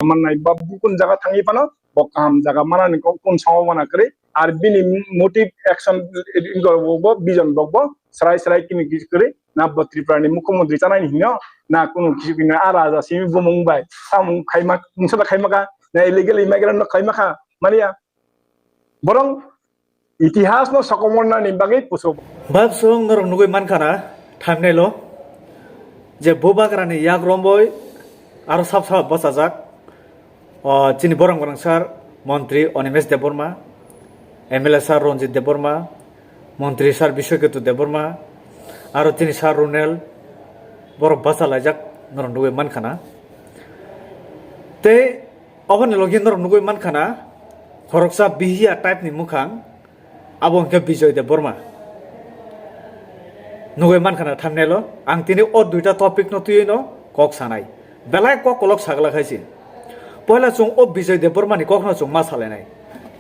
manai ba bukun jaga thangi pano bo kaham jaga manani kon saw mana kare ar bini motive action bo vision bo sarai kini kare na bo Tripura ni mukhyamantri chanai hinyo na kono kisu kina ara ja simi bo mumbai samung khaima nungsada khaima ka na illegal immigrant no khaima kha mania borong ইতিহাস no sakomorna ni bagai puso bab song norong nugoi mankana thamne lo je bobagrani yak romboi aro sab bosajak chini borong sar মন্ত্রী Animesh Debbarma MLA sir রঞ্জিত দেববর্মা মন্ত্রী sir Biswaketu Debbarma আরো তিনি sir রুনেল বড় বাসা লাইজাক নরম নুগৈ মানখানা তে অবনে login নরম নুগৈ মানখানা হরকসা বিহিয়া টাইপনি মুখাং আবংকে বিজয় দেববর্মা নুগৈ মানখানা থামনেলো আং তিনি ও দুইটা টপিক নতুইনো কক সানাই বেলায় কক কলক সাগলা খাইছি পয়লা চুং ও বিজয় দেববর্মানি কখনো চুং মা সালাইনাই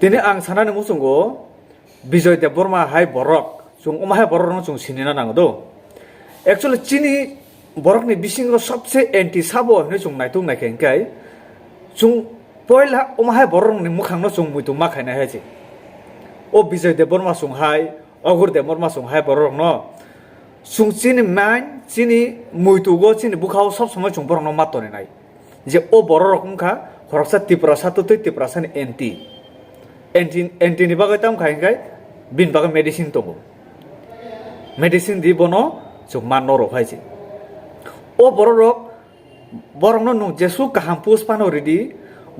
তিনি আং সানানি মুচুংগো বিজয় দেববর্মা হাই বরক চুং ওমাহাই বরক চুং সিনিনা নাঙ্গো দো একচুয়ালি চিনি বরকনি বিসিংগো সবচেয়ে এন্টি সাবো হনে চুং নাইতুং নাইখাই চুং পয়লা ওমাহাই বরকনি মুখাংনো চুং মুইতু মা খাইনা হাইছে ও বিজয় দেববর্মা চুং হাই অগুর দেববর্মা চুং হাই বরক ন চুং চিনি মান চিনি মুইতুগো চিনি বুখাও সব সময় চুং বরক ন মাতনে নাই যে ও বড় রকম খা খরচা ত্রিপুরা সাথে ত্রিপুরাসানি এন্টি নি বাগাই তাম খাই বিন বাগা মেডিসিন দङ মেডিসিন দি বনো जों মান নরক হাইছে ও বড় রক বরং নং যেসু কাহাম পুষ্পানো রেডি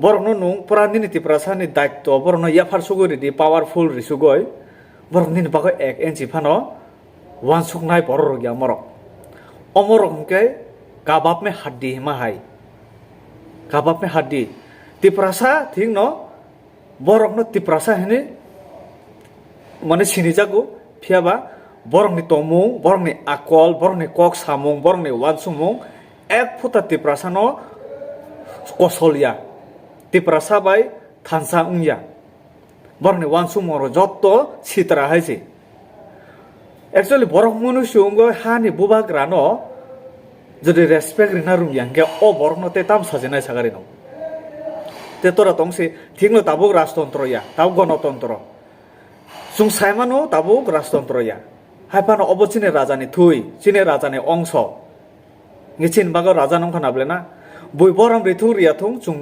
বরং নং পুরানি ত্রিপুরাসানি দায়িত্ব বরং ইয়াফার সুগো রেডি পাওয়ারফুল রিসুগয় বরং নিন বাগা এক এনজি ফানো ওয়ান সুকনাই বড় রক ইয়া মরক অমরক কে কাবাব মে হাড্ডি মাহাই kabab me hadi tiprasa thing no borok no tiprasa hene mane sini jago phiaba borok ni tomung borok ni akol borok ni kok samung borok ni wansumung ek phuta tiprasa no kosolya tiprasa bai thansa ungya borok ni wansumung ro jotto sitra haise actually borok manusyo hani bubagra no যদি respect রিনা room ইয়াংকে ও বর্ণতে তাম সাজেনাই সাগারি নং তে তোরা তংসে ঠিক ন তাবুক রাজতন্ত্র ইয়া তাও গণতন্ত্র সুং সাইমানো তাবুক রাজতন্ত্র ইয়া হাইপানো অবচিনে রাজানি থুই চিনে রাজানি অংশ নিচিন বাগো রাজা নং খানাবলে না বই বরম রিথু রিয়াথুং চুং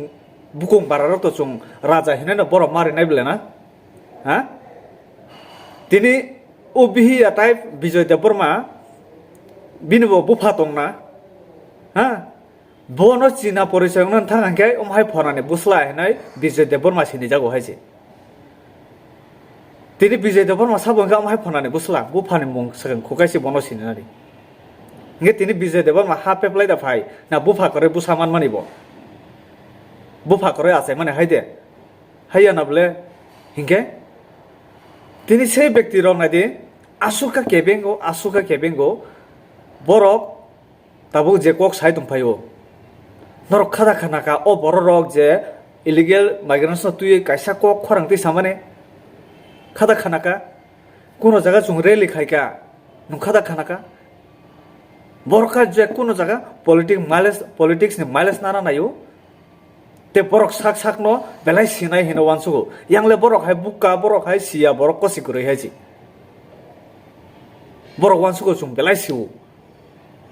বুকুং বারার তো চুং রাজা হিনে না বড় মারি নাইবলে না হ্যাঁ তিনি ও বিহিয়া টাইপ বিজয় দেববর্মা বিনব বুফা তং না হ্যাঁ বনো চীনা পরিচয় থাকাকে ওমাহাই ফরানি বুসলাই নাই বিজয় দেববর্মা সিনি জাগো হাইছে তিনি বিজয় দেববর্মা সাবঙ্গে ওমাহাই ফরানি বুসলা বুফানি মুং সাগন খুকাইছে বনো সিনারি nge তিনি বিজয় দেববর্মা হাপে প্লাই দা ভাই না বুফা করে বুসামান মানিব বুফা করে আছে মানে হাইদে হাইয়া না বলে হিংকে তিনি সেই ব্যক্তি রং নাইদে আসুকা কেবেঙ্গো বরক তাবুক যে কক সাই দংফাयो নরক খাদা খানাকা ও বড় রক যে ইলিগেল মাইগ্রেন্টস তুই কাইসা কক খরাংতি সামানে খাদা খানাকা কোন জায়গা চুং রেলি খাইকা নুং খাদা খানাকা বরকা যে কোন জায়গা পলিটিক্স ni মাইলেস নানা নাইও তে বরক সাক ন বেলাই সিনাই হিনো ওয়ানসুগো ইয়াংলে বরক হাই বুকা বরক হাই সিয়া বরক কসি করে হাইছি বরক ওয়ানসুগো চুং বেলাই সিউ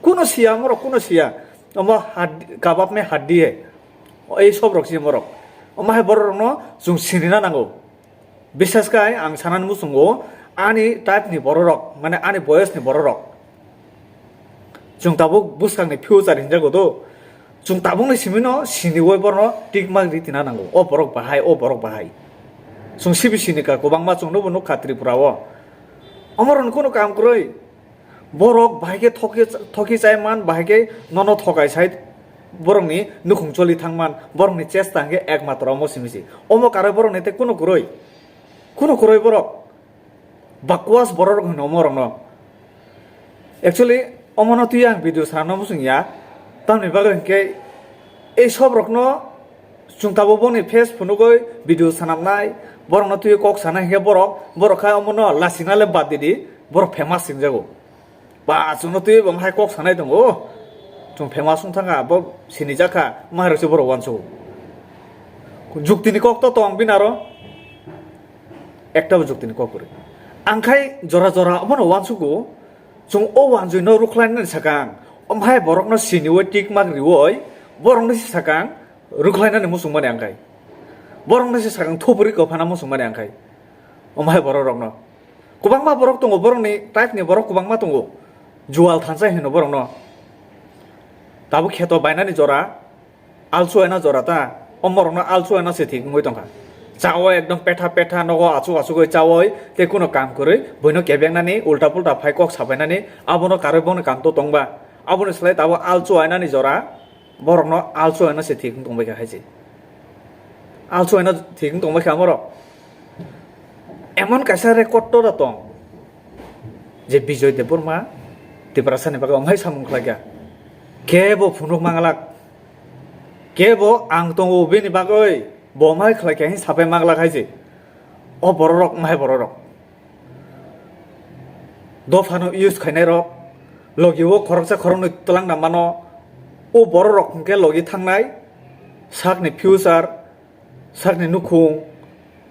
কোনো সিয়া মরক কোনো সিয়া আমার কাবাব মে হাড্ডি হে এই সব রকছি মরক আমাহে বড় রং जों সিনিনা নাঙ্গো বিশেষ কাই আং সানান মুসুঙ্গো আনি টাইপ নি বড় রক মানে আনি বয়স নি বড় রক जों তাবুক বুসকাং নি ফিউচার হিনজাগো তো जों তাবুক নি সিমিনো সিনি ওই বড় টিকমাক রিতিনা নাঙ্গো ও বরক বাহাই जों সিবিসিনিকা গোবাংমা जों নবনো খাত্রিপুরাও আমরন কোনো কাম করই বরক বাহাইকে থকি চাইমান বাহাইকে নন থকাই সাইড বরংনি নুখুং চলি থাংমান বরংনি চেষ্টাঙ্গে একমাত্র মসিমিসি অমক আরে বরংনিতে কোনো করই বরক বাকওয়াস বরক হইন অমরং ন একচুয়ালি অমন তুই আং ভিডিও সারানো মুসুংয়া তামনি বাগেনকে এই সব রকন চুংতাবো বনি ফেস ফুনুগই ভিডিও সানামনাই বরং তুই কক সানা হে বরক অমন লাসিনালে বাদ দিদি বরক ফেমাস সিংজাগো বা जोंनो তুই বংহাই কক সানাই দङ जों फेमास थाङा ब सिनि जाखा माहारसे बर' वानसो যুক্তিনি কক তো তং বিন আরো একটাও যুক্তিনি কক করে আংখাই জরা জরা অমন ওয়ানসুকু जों ओ वानजुनो रुखलायनो साकां ओमफ्राय बरकनो सिनिवै टिक माग रिवै बरकनो साकां रुखलायनानै मुसुं माने आंखाय बरकनो साकां थबरि गफाना मुसुं माने आंखाय ओमफ्राय बरकनो गोबांमा बरक दङ बरकनि टाइपनि बरक गोबांमा दङ जुवाल थानसाय होनो बरकनो दाबो खेत बायनानै जरा आलसुयना जराता अमरनो आलसुयना सेथि गय दंखा चावो एकदम पेठा पेठा नगो आचु आचु गय चावो ते कुनो काम करे बयनो केबेंनानै उल्टा पुल्टा फाइकक साबायनानै आबनो कारेबनो काम तो तंबा आबनो सलाय दाबो आलसुयनानै जरा बरकनो आलसुयना सेथि दंबाय खायसे आलसुयना थिक दंबाय खामरो एमन कायसा रेकर्ड तो दं जे बिजय देबबर्मा तिब्रासानि बागै ओमहाय सामुं खालाया केबो फुनुक मांगलाक केबो आं दङ बेनि बागै बमाय खालायखाय साफाय मागला खायसे अ बररक माय बररक दफानो इउज खायनाय रक लगिवो खरकसा खरनो तलां नामानो ओ बररक के लगी थांनाय साकनि फिउचार साकनि नुखुं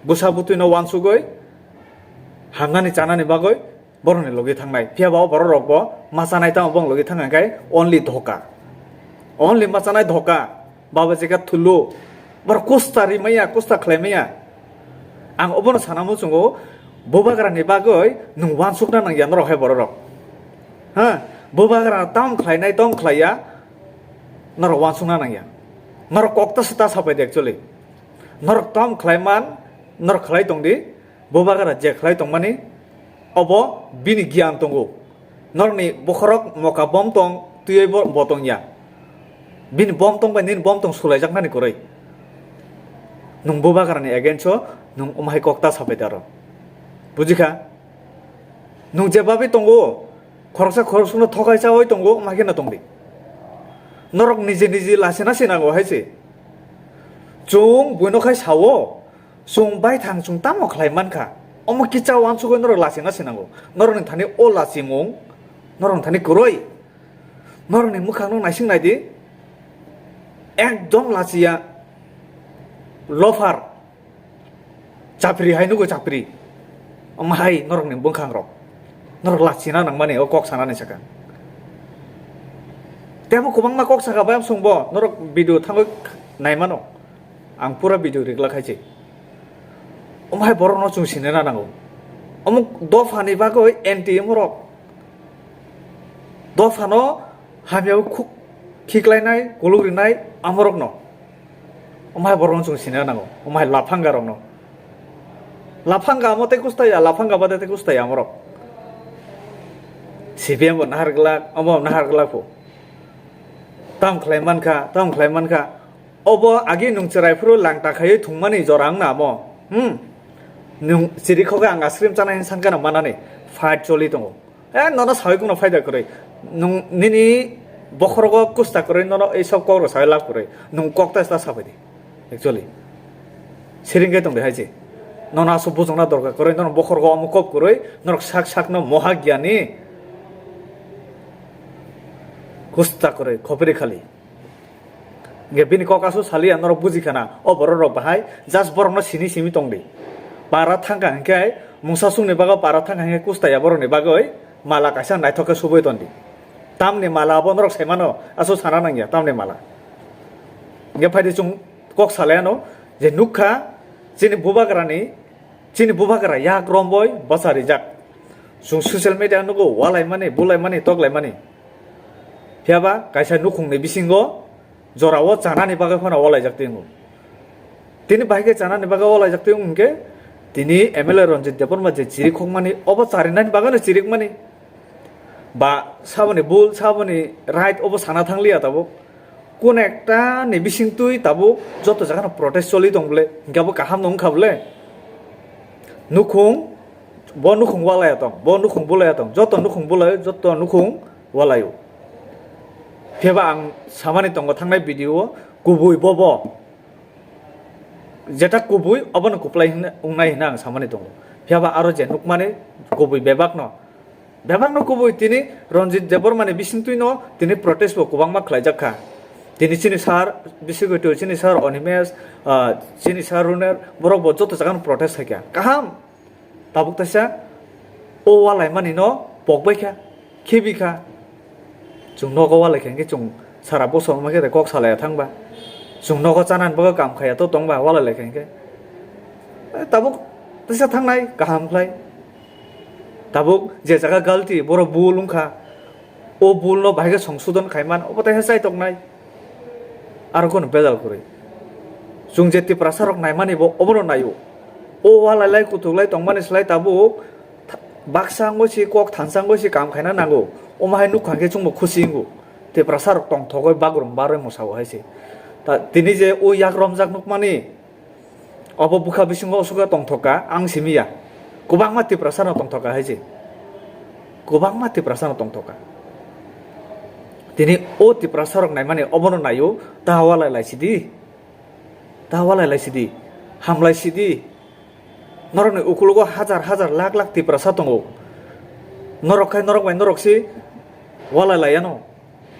बुसा बुतुनो वानसुगै हामनानै जानानै बागै बरनि लगी थांनाय फियाबाव बररकबो मासानाय ता बं लगी थांनायखाय अनलि मासानाय धोका बाबा जेका थुलु बर कुस्तारि मैया कुस्ता खालामैया आं अबनो सानामु जोंगो बोबाग्रानि बागै नों वानसुकना नांगिया नरहाय बररक हा बोबाग्रा ताम खालायनाय दं खालाया नर वानसुकना नांगिया नर कक्ता सता साफाय एक्चुअली नर ताम खालायमान नर खालाय दंदि बोबाग्रा जे खालाय दं माने अब बिनि गियान दंगो नरनि बखरक मका बम दं तुयै बतंया बिनि बम दं बाय निन बम दं सुलायजाकनानै गरै नों बोबाग्रानि एगेन्स्ट नों अमहाय कक्ता साफाय दारो बुजिखा नों जेबाबि दंगो खरकसा खरसुनो थगाय जावै दंगो अमहायना दंदि नरक निजे निजे लासेना सेनांगौ हायसे जों बयनखाय सावो जों बाय थां जों ताम खालायमानखा अम किचा वानसुगै नरक लासेना सेनांगौ नरकनि थानि अ लासिमुं नरकनि थानि गरय नरकनि मुखांनो नायसिं नायदि एकदम लासिया लफार चापरी हाय नुगो चापरी अमहाय नरकनि बुंखां रक नरक लासिना नांमाने अ कक सानानै साका तेबो गोबांमा कक साखाबाय आं संबो नरक भिडिअ थांगो नायमानो आं पुरा भिडिअ रेगला खायसे अमहाय बरनो जों सिनो नांगौ अमुक दफानि बागै एन्टि मरक दफानो हामियाव खिक्लायनाय गलुरिनाय आमरकनो अमहाय बरनो जों सिनो नांगौ अमहाय लाफांगारनो लाफांगा मते कुस्ताया लाफांगा बादे कुस्ताया आमरक सिबिएम नाहारगला अमो नाहारगलाखौ ताम खालायमानखा अब आगे नोंसोरायफोर लांटाखायै थुंमानि जरां नामो नों सिरिखौगा आं आश्रिम जानाय सानगाना मानानै फाइट चलि दङ ए नन सावैगुना फायदा करे नों निनि बखरगो कुस्ता करे नन ए सब करो साय लाभ करे नों कक्ता स्ता साबायदि एक्चुअली सिरिंगे दं देहायजे नन आसु बुजंना दरकार करे नन बखरगो अमुक करे नन साक साक न महाज्ञानी कुस्ता करे खबरे खाली बिनि ककासु सालिया नरक बुजिखाना अ बररक बाहाय जास्ट बरकनो सिनि सिमि दंदि पारा थांगा हंखाय मुसा सुंनि बागै पारा थांगा हंखाय कुस्ताया बरनि बागै माला कायसा नायथके सुबै दंदि तामनि माला अब नरक सायमानो आसु साना नांगिया तामनि माला गे फायदि जों कक सालायानो जे नुखा जिनि बुबाग्रा या ग्रमबय बसारि जाक जों ससियेल मिडिया नुगो वालाय माने बुलाय माने तगलाय माने फियाबा कायसा नुखुंनि बिसिंगो जरावो जानानै बागै फना वालाय जाकतिंगो तिनि बायगे जानानै बागै वालाय जाकतिं उनके तिनि एमएलए रंजित देबबर्मा जे चिरिखक माने अब चारिनानि बागैनो चिरिक माने बा साबनि बुल साबनि राइट अब साना थांलिया ताबो कोन एकटा नि बिसिंतुइ ताबो जत जागानो प्रोटेस्ट चलि दंबले गाबो काहाम नंखाबले नुखुं ब नुखुं वालाय दं ब नुखुं बुलाय दं जत नुखुं बुलाय जत नुखुं वालायो फेबा आं सामानि दंग थांनाय भिडिअ गुबै बब जेटा गुबै अबनो कुप्लाय उंनाय हिना आं सामानि दंग फेबा आरो जे नुकमाने गुबै बेबाकनो गुबै तिनि रंजित देबबर्मानि बिसिंतुइ न तिनि प्रोटेस्ट बो गोबांमा खालायजाखा তিনি চিনি সার বিশ্বগত চিনি সার অনিমেশ চিনি সার রুনের বরক যত জায়গায় প্রটেস্ট থাকে কাহাম তাবুক তাইসা ও ওয়ালাই মানি ন পকবাইখা খেবিখা जों न'गाव वालायखायनोखै जों सारा बोसोर माखे कक सालाया थांबा जों न'गाव जानानैबो काम खायाथ' दंबा वालायखायनोखै ताबुक तैसा थांनाय गाहामख्लाय ताबुक जे जागा गलती बर' बुल उनखा ओ बुल न बाहायगे संशोधन खायमान अबताय जाय दंनाय आरो कोन बेजाल करै जों जेति प्रसारक नायमानिबो अबनो नायो ओ वालायलाय कुतुलाय दंमानिसलाय ताबुक बाक्सांगोसि कक थानसांगोसि काम खायना नांगौ ओमाहाय नुखांखे जोंबो खुसिंगौ ते प्रसारक दं थगय बागरुम बारय मोसाव हायसे ता दिनै जे ओ याक रमजाक नुकमानि अब बुखा बिसिंगो असुगा दंथका आं सिमिया गोबां माति प्रसारक दंथका हायसे गोबां माति प्रसारक दंथका दिनै ओ ति प्रसारक नायमानि अबनो नायो दावालायलायसिदि हामलायसिदि नरकनि उकुलगो हाजार हाजार लाख लाख ति प्रसाद दङ नरकखाय नरक बाय नरकसि वालायलायानो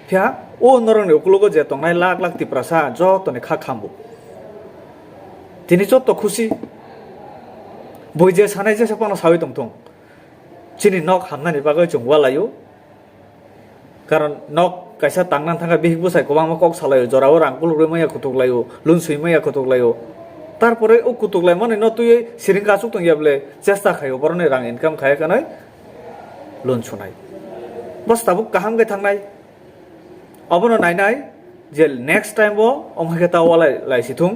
फिया ओ नरकनि उकुलगो जे दंनाय लाख लाख ति प्रसाद जतनि खा खामबो दिनै जत खुसि बयजे सानाय जेसे पानो सावै दंथं चिनि नक हामनानै बागै जों वालायो कारण नक कायसा तांनानै थांगा बिहिक बुसाय गोबां कक सालायो जराव रांकुल रे मैया कुतुकलायो लुनसुइ मैया कुतुकलायो तारपरे ओ कुतुकलाय माने न तुय सिरिं कासुक तंगियाबले चेष्टा खायो बरने रां इनकाम खाय कानाय लोन सुनाय बस ताबुक काहाम गे थांनाय अबनो नायनाय जे नेक्स्ट टाइम बो अमहाके तावालाय लायसिथुं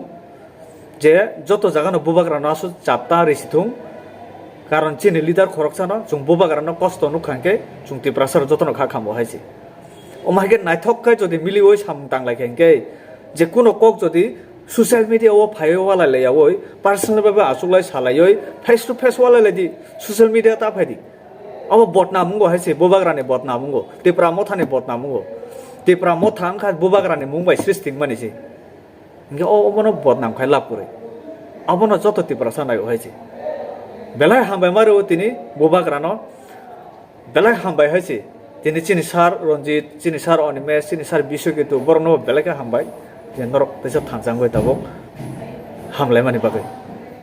जे जत जागानो बुबाग्रानो आसु चापता रिसिथुं कारण चिनि लिडार खरकसानो जों बुबाग्रानो कष्ट नुखांके जों ति प्रसार जतनो खा खामबो हायसे अमहाके नायथकखाय जदि मिलिवै साम तांलायखेंके जे कुनो कक जदि ससियेल मिडिया ओ फायो वालायलायावै पार्सोनेल बाबा आसुलाय सालायै फेस टू फेस वालायलायदि ससियेल मिडिया ता फायदि अब बदनामुंगो हायसे बुबाग्रानि बदनामुंगो तिप्रा मथानि बदनामुंगो तिप्रा मथा आंखा बुबाग्रानि मुंबाय सृष्टिं मानिसे इंगे अबनो बदनाम खाय लाभ करे अबनो जत तिप्रा सानायो हायसे बेलाय हामबाय मारो तिनि बुबाग्रानो बेलाय हामबाय हायसे तिनि चिनि सार रन्जित चिनि सार अनिमेश चिनि सार बिश्वकेतु बरनो बेलायका हामबाय जे नरक तैसा थांजांगो ताबो हामलाय मानि बागै